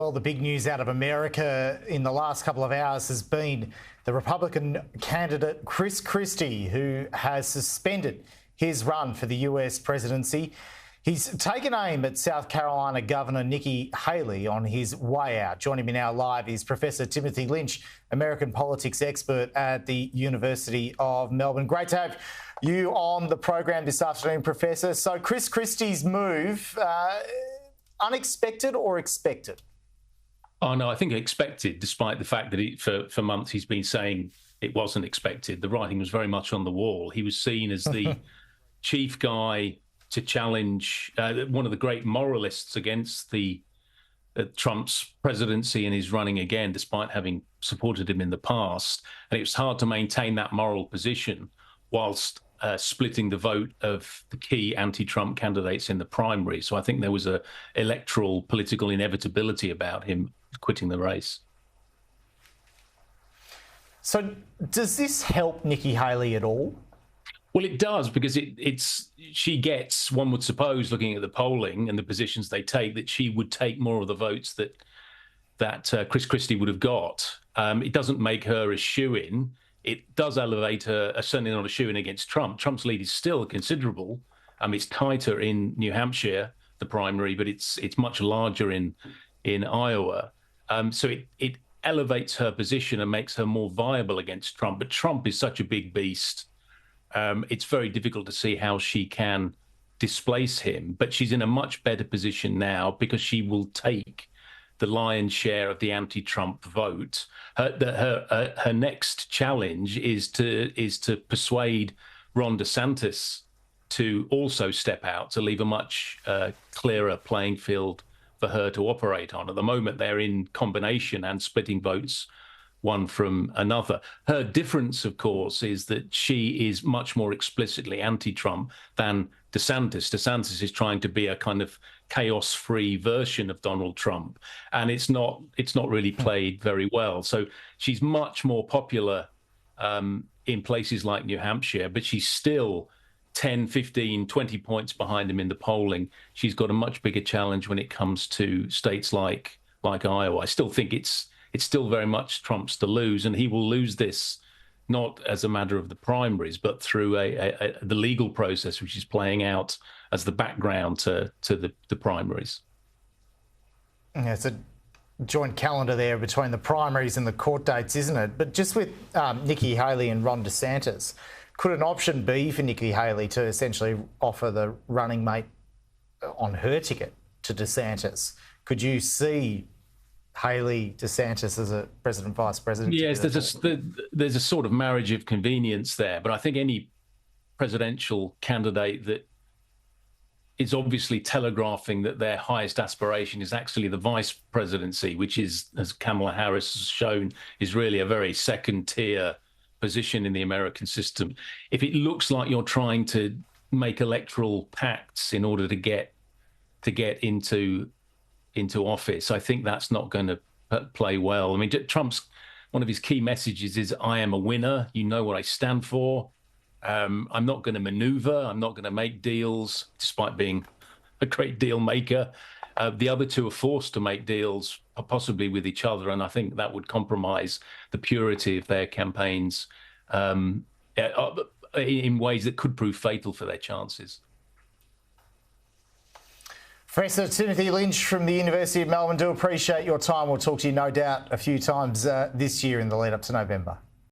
Well, the big news out of America in the last couple of hours has been the Republican candidate Chris Christie, who has suspended his run for the US presidency. He's taken aim at South Carolina Governor Nikki Haley on his way out. Joining me now live is Professor Timothy Lynch, American politics expert at the University of Melbourne. Great to have you on the program this afternoon, Professor. So Chris Christie's move, unexpected or expected? Oh, no, I think expected, despite the fact that for months he's been saying it wasn't expected. The writing was very much on the wall. He was seen as the chief guy to challenge one of the great moralists against Trump's presidency, and he's running again, despite having supported him in the past. And it was hard to maintain that moral position whilst splitting the vote of the key anti-Trump candidates in the primary. So I think there was a electoral political inevitability about him quitting the race. So does this help Nikki Haley at all? Well, it does, because she gets, one would suppose, looking at the polling and the positions they take, that she would take more of the votes that Chris Christie would have got. It doesn't make her a shoo-in. It does elevate her, certainly not a shoo-in against Trump. Trump's lead is still considerable. It's tighter in New Hampshire, the primary, but it's much larger in Iowa. So it elevates her position and makes her more viable against Trump. But Trump is such a big beast. It's very difficult to see how she can displace him. But she's in a much better position now because she will take the lion's share of the anti-Trump vote. Her next challenge is to persuade Ron DeSantis to also step out, to leave a much clearer playing field for her to operate on. At the moment, they're in combination and splitting votes one from another. Her difference, of course, is that she is much more explicitly anti-Trump than DeSantis. DeSantis is trying to be a kind of chaos-free version of Donald Trump, and it's not really played very well. So she's much more popular in places like New Hampshire, but she's still 10, 15, 20 points behind him in the polling. She's got a much bigger challenge when it comes to states like Iowa. I still think it's still very much Trump's to lose, and he will lose this not as a matter of the primaries, but through the legal process, which is playing out as the background to the primaries. Yeah, it's a joint calendar there between the primaries and the court dates, isn't it? But just with Nikki Haley and Ron DeSantis, could an option be for Nikki Haley to essentially offer the running mate on her ticket to DeSantis? Could you see Haley, DeSantis as a president, vice president? Yes, there's a sort of marriage of convenience there. But I think any presidential candidate that is obviously telegraphing that their highest aspiration is actually the vice presidency, which is, as Kamala Harris has shown, is really a very second-tier position in the American system. If it looks like you're trying to make electoral pacts in order to get into office, I think that's not going to play well. I mean, Trump's, one of his key messages is, I am a winner. You know what I stand for. I'm not going to maneuver. I'm not going to make deals, despite being a great deal maker. The other two are forced to make deals, possibly with each other, and I think that would compromise the purity of their campaigns in ways that could prove fatal for their chances. Professor Timothy Lynch from the University of Melbourne, do appreciate your time. We'll talk to you, no doubt, a few times this year in the lead up to November.